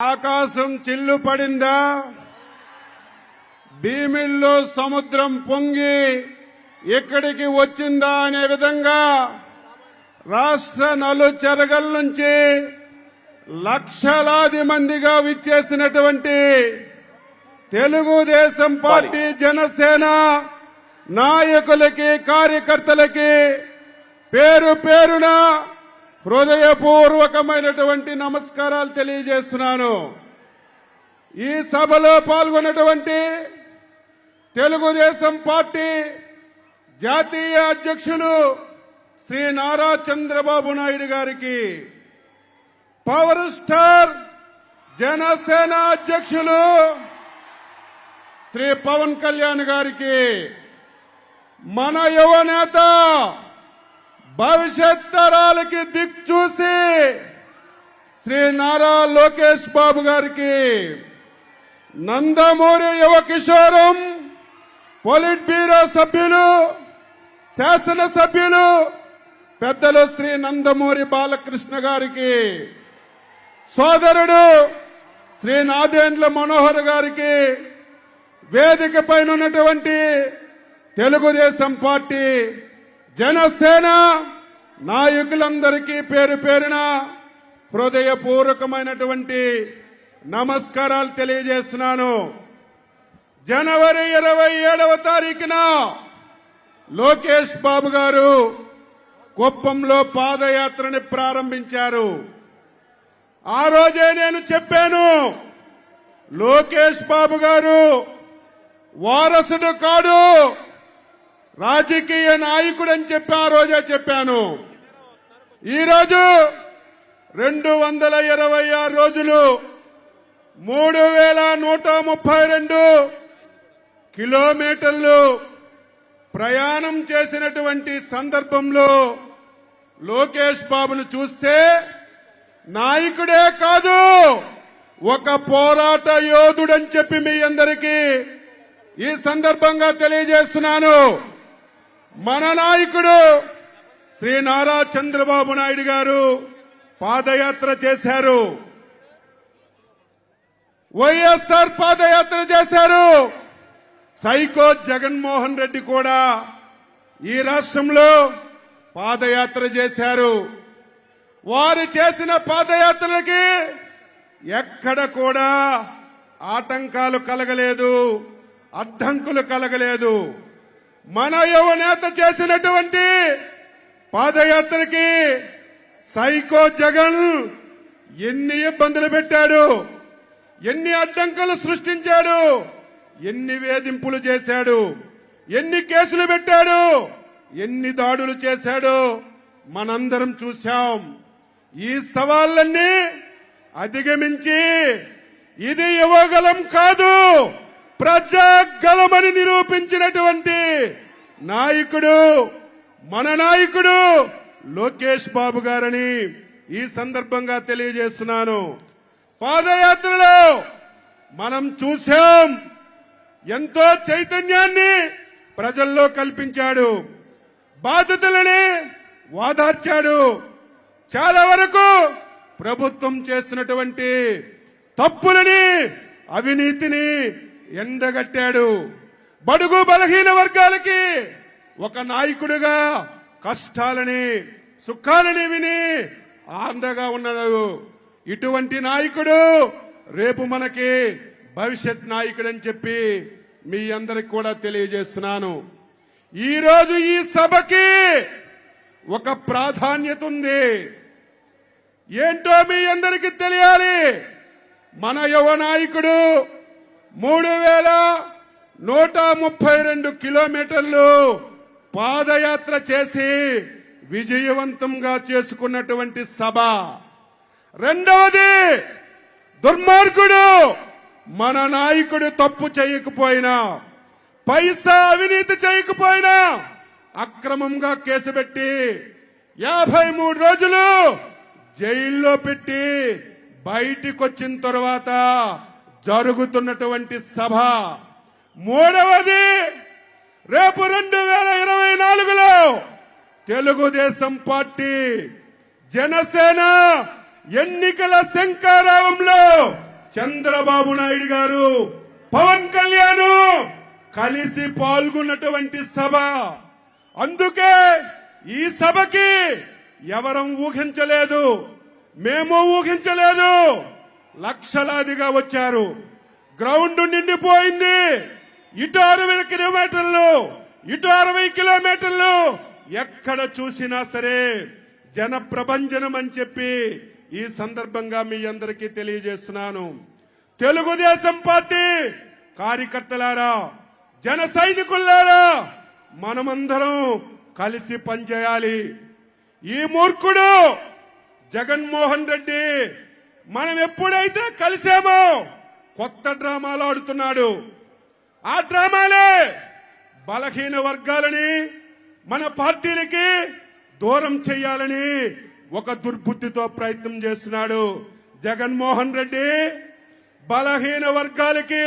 ఆకాశం చిల్లు పడిందా? భీమిల్లో సముద్రం పొంగి ఇక్కడికి వచ్చిందా అనే విధంగా రాష్ట్ర నలుచెరగల నుంచి లక్షలాది మందిగా విచ్చేసినటువంటి తెలుగుదేశం పార్టీ జనసేన నాయకులకి కార్యకర్తలకి పేరు పేరున హృదయపూర్వకమైనటువంటి నమస్కారాలు తెలియజేస్తున్నాను. ఈ సభలో పాల్గొన్నటువంటి తెలుగుదేశం పార్టీ జాతీయ అధ్యక్షులు శ్రీ నారా చంద్రబాబు నాయుడు గారికి, పవర్ స్టార్ జనసేన అధ్యక్షులు శ్రీ పవన్ కళ్యాణ్ గారికి, మన యువ నేత భవిష్యత్ తరాలకి దిక్చూసి శ్రీ నారా లోకేష్ బాబు గారికి, నందమూరి యువ కిషోరం పొలిట్ బ్యూరో సభ్యులు శాసనసభ్యులు పెద్దలు శ్రీ నందమూరి బాలకృష్ణ గారికి, సోదరుడు శ్రీ నాదెండ్ల మనోహర్ గారికి, వేదిక పైన ఉన్నటువంటి తెలుగుదేశం పార్టీ జనసేన నాయకులందరికీ పేరు పేరున హృదయపూర్వకమైనటువంటి నమస్కారాలు తెలియజేస్తున్నాను. జనవరి 27వ తారీఖున లోకేష్ బాబు గారు కుప్పంలో పాదయాత్రని ప్రారంభించారు. ఆ రోజే నేను చెప్పాను, లోకేష్ బాబు గారు వారసుడు కాడు, రాజకీయ నాయకుడు అని చెప్పి ఆ రోజే చెప్పాను. ఈరోజు 226 రోజులు 3132 కిలోమీటర్లు ప్రయాణం చేసినటువంటి సందర్భంలో లోకేష్ బాబును చూస్తే నాయకుడే కాదు, ఒక పోరాట యోధుడని చెప్పి మీ అందరికీ ఈ సందర్భంగా తెలియజేస్తున్నాను. మన నాయకుడు శ్రీ నారా చంద్రబాబు నాయుడు గారు పాదయాత్ర చేశారు, వైఎస్ఆర్ పాదయాత్ర చేశారు. సైకో జగన్మోహన్ రెడ్డి కూడా ఈ రాష్ట్రంలో పాదయాత్ర చేశారు. వారు చేసిన పాదయాత్రలకి ఎక్కడ కూడా ఆటంకాలు కలగలేదు, అడ్డంకులు కలగలేదు. మన యువ నేత చేసినటువంటి పాదయాత్రకి సైకో జగన్ ఎన్ని ఇబ్బందులు పెట్టాడు, ఎన్ని అడ్డంకులు సృష్టించాడు, ఎన్ని వేధింపులు చేశాడు, ఎన్ని కేసులు పెట్టాడు, ఎన్ని దాడులు చేశాడు మనందరం చూశాం. ఈ సవాళ్లన్నీ అధిగమించి ఇది యువగలం కాదు, ప్రజాగలమని నిరూపించినటువంటి నాయకుడు మన నాయకుడు లోకేష్ బాబు గారని ఈ సందర్భంగా తెలియజేస్తున్నాను. పాదయాత్రలో మనం చూశాం, ఎంతో చైతన్యాన్ని ప్రజల్లో కల్పించాడు, బాధితులని వాదార్చాడు. చాలా వరకు ప్రభుత్వం చేస్తున్నటువంటి తప్పులని, అవినీతిని ఎండగట్టాడు. బడుగు బలహీన వర్గాలకి ఒక నాయకుడిగా కష్టాలని సుఖాలని విని ఆనందంగా ఉన్నాడు. ఇటువంటి నాయకుడు రేపు మనకి భవిష్యత్ నాయకుడని చెప్పి మీ అందరికి కూడా తెలియజేస్తున్నాను. ఈరోజు ఈ సభకి ఒక ప్రాధాన్యత ఉంది. ఏంటో మీ అందరికీ తెలియాలి. మన యువ నాయకుడు 3132 కిలోమీటర్లు పాదయాత్ర చేసి విజయవంతంగా చేసుకున్నటువంటి సభ. రెండవది, దుర్మార్గుడు మన నాయకుడు తప్పు చేయకపోయినా, పైసా అవినీతి చేయకపోయినా అక్రమంగా కేసు పెట్టి 53 రోజులు జైల్లో పెట్టి బయటికి వచ్చిన తర్వాత జరుగుతున్నటువంటి సభ. మూడవది, రేపు 2024లో తెలుగుదేశం పార్టీ జనసేన ఎన్నికల శంఖారావంలో చంద్రబాబు నాయుడు గారు, పవన్ కళ్యాణ్ కలిసి పాల్గొన్నటువంటి సభ. అందుకే ఈ సభకి ఎవరం ఊహించలేదు, మేము ఊహించలేదు. లక్షలాదిగా వచ్చారు, గ్రౌండ్ నిండిపోయింది. ఇటు 60 కిలోమీటర్లు, ఇటు 60 కిలోమీటర్లు, ఎక్కడ చూసినా సరే జన ప్రభంజనం అని చెప్పి ఈ సందర్భంగా మీ అందరికీ తెలియజేస్తున్నాను. తెలుగుదేశం పార్టీ కార్యకర్తలారా, జన సైనికులారా, మనమందరం కలిసి పనిచేయాలి. ఈ మూర్ఖుడు జగన్మోహన్ రెడ్డి మనం ఎప్పుడైతే కలిసామో కొత్త డ్రామాలు ఆడుతున్నాడు. ఆ డ్రామాలే బలహీన వర్గాలని మన పార్టీలకి దూరం చేయాలని ఒక దుర్బుద్ధితో ప్రయత్నం చేస్తున్నాడు. జగన్మోహన్ రెడ్డి బలహీన వర్గాలకి,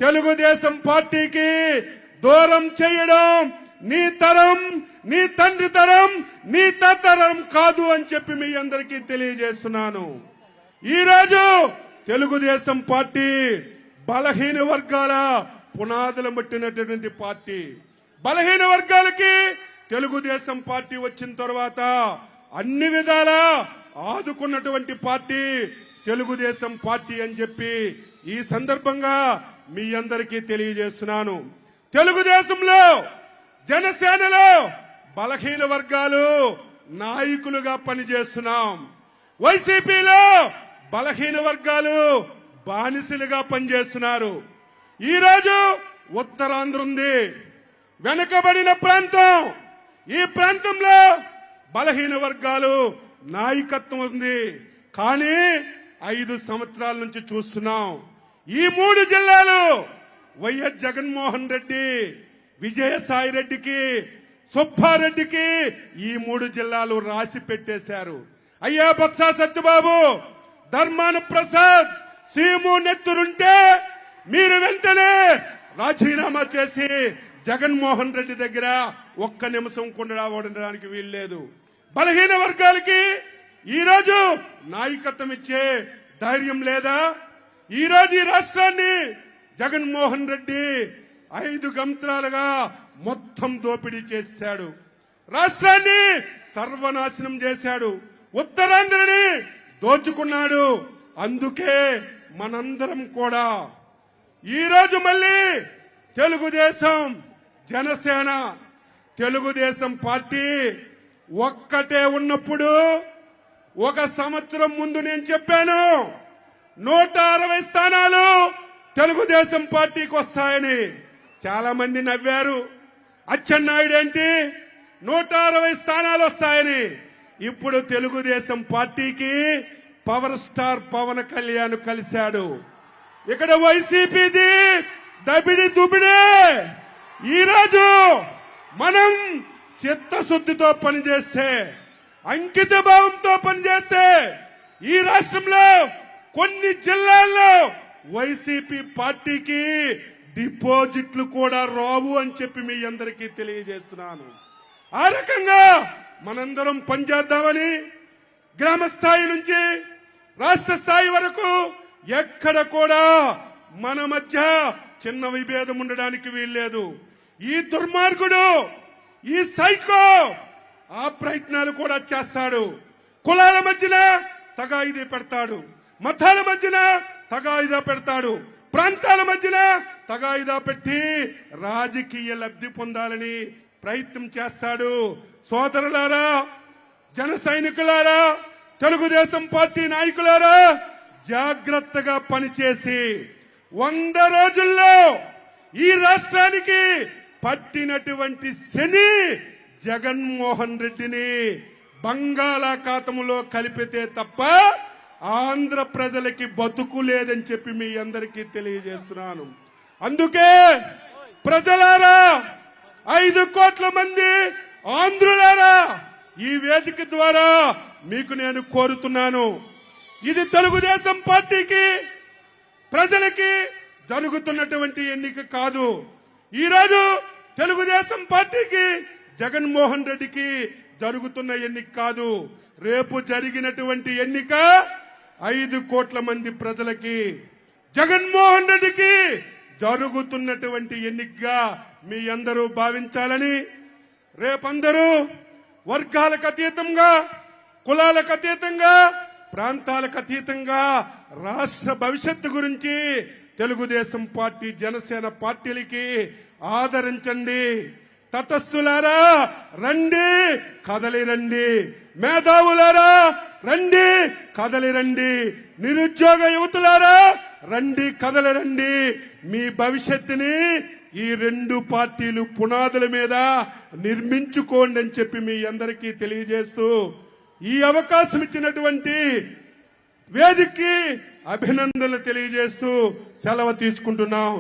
తెలుగుదేశం పార్టీకి దూరం చేయడం నీ తరం, నీ తండ్రి తరం, నీ తరం కాదు అని చెప్పి మీ అందరికీ తెలియజేస్తున్నాను. ఈరోజు తెలుగుదేశం పార్టీ బలహీన వర్గాల పునాదులు మట్టినటువంటి పార్టీ. బలహీన వర్గాలకి తెలుగుదేశం పార్టీ వచ్చిన తర్వాత అన్ని విధాలా ఆదుకున్నటువంటి పార్టీ తెలుగుదేశం పార్టీ అని చెప్పి ఈ సందర్భంగా మీ అందరికీ తెలియజేస్తున్నాను. తెలుగుదేశంలో, జనసేనలో బలహీన వర్గాలు నాయకులుగా పనిచేస్తున్నాం. వైసీపీలో బలహీన వర్గాలు బానిసలుగా పనిచేస్తున్నారు. ఈరోజు ఉత్తరాంధ్ర ఉంది, వెనుకబడిన ప్రాంతం. ఈ ప్రాంతంలో బలహీన వర్గాలు నాయకత్వం ఉంది. కానీ 5 సంవత్సరాల నుంచి చూస్తున్నాం, ఈ 3 జిల్లాలు వైఎస్ జగన్మోహన్ రెడ్డి, విజయసాయి రెడ్డికి, సుబ్బారెడ్డికి ఈ 3 జిల్లాలు రాసి పెట్టేశారు. అయ్యా బొత్స సత్యబాబు, ధర్మాన ప్రసాద్, సీము నెత్తురుంటే మీరు వెంటనే రాజీనామా చేసి జగన్మోహన్ రెడ్డి దగ్గర ఒక్క నిమిషం కూడా ఉండడానికి వీల్లేదు. బలహీన వర్గాలకి ఈరోజు నాయకత్వం ఇచ్చే ధైర్యం లేదా? ఈరోజు ఈ రాష్ట్రాన్ని జగన్మోహన్ రెడ్డి 5 గంత్రాలుగా మొత్తం దోపిడీ చేశాడు. రాష్ట్రాన్ని సర్వనాశనం చేశాడు. ఉత్తరాంధ్రని దోచుకున్నాడు. అందుకే మనందరం కూడా ఈరోజు మళ్ళీ తెలుగుదేశం, జనసేన, తెలుగుదేశం పార్టీ ఒక్కటే ఉన్నప్పుడు 1 సంవత్సరం ముందు నేను చెప్పాను 160 స్థానాలు తెలుగుదేశం పార్టీకి వస్తాయని. చాలా మంది నవ్వారు. అచ్చెన్నాయుడు ఏంటి 160 స్థానాలు వస్తాయని. ఇప్పుడు తెలుగుదేశం పార్టీకి పవర్ స్టార్ పవన్ కళ్యాణ్ కలిశాడు. ఇక్కడ వైసీపీది దబిడి దుబిడే. ఈరోజు మనం చిత్తశుద్ధితో పనిచేస్తే, అంకిత భావంతో పనిచేస్తే ఈ రాష్ట్రంలో కొన్ని జిల్లాల్లో వైసీపీ పార్టీకి డిపాజిట్లు కూడా రావు అని చెప్పి మీ అందరికీ తెలియజేస్తున్నాను. ఆ రకంగా మనందరం పనిచేద్దామని గ్రామ స్థాయి నుంచి రాష్ట్ర స్థాయి వరకు ఎక్కడ కూడా మన మధ్య చిన్న విభేదం ఉండడానికి వీల్లేదు. ఈ దుర్మార్గుడు, ఈ సైకో ఆ ప్రయత్నాలు కూడా చేస్తాడు. కులాల మధ్యన తగాయిదా పెడతాడు, మతాల మధ్యన తగాయిదా పెడతాడు, ప్రాంతాల మధ్యన తగాయిదా పెట్టి రాజకీయ లబ్ధి పొందాలని ప్రయత్నం చేస్తాడు. సోదరులారా, జన సైనికులారా, తెలుగుదేశం పార్టీ నాయకులారా, జాగ్రత్తగా పనిచేసి 100 రోజుల్లో ఈ రాష్ట్రానికి పట్టినటువంటి శని జగన్మోహన్ రెడ్డిని బంగాళాఖాతంలో కలిపితే తప్ప ఆంధ్ర ప్రజలకి బతుకు లేదని చెప్పి మీ అందరికీ తెలియజేస్తున్నాను. అందుకే ప్రజలారా, 5 కోట్ల మంది ఆంధ్రులారా, ఈ వేదిక ద్వారా మీకు నేను కోరుతున్నాను, ఇది తెలుగుదేశం పార్టీకి, ప్రజలకి జరుగుతున్నటువంటి ఎన్నిక కాదు. ఈరోజు తెలుగుదేశం పార్టీకి, జగన్మోహన్ రెడ్డికి జరుగుతున్న ఎన్నిక కాదు. రేపు జరిగినటువంటి ఎన్నిక 5 కోట్ల మంది ప్రజలకి జగన్మోహన్ రెడ్డికి జరుగుతున్నటువంటి ఎన్నికగా మీ అందరూ భావించాలని, రేపందరూ వర్గాలకు అతీతంగా, కులాలకు అతీతంగా, ప్రాంతాలకు అతీతంగా రాష్ట్ర భవిష్యత్తు గురించి తెలుగుదేశం పార్టీ, జనసేన పార్టీలకి ఆదరించండి. తటస్థులారా రండి, కదలి రండి. మేధావులారా రండి, కదలి రండి. నిరుద్యోగ యువతులారా రండి, కదలి రండి. మీ భవిష్యత్తుని ఈ 2 పార్టీలు పునాదుల మీద నిర్మించుకోండి అని చెప్పి మీ అందరికీ తెలియజేస్తూ, ఈ అవకాశం ఇచ్చినటువంటి వేదికకి అభినందనలు తెలియజేస్తూ సెలవు తీసుకుంటున్నాం.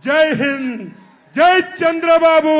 జై హింద్, జై చంద్రబాబు.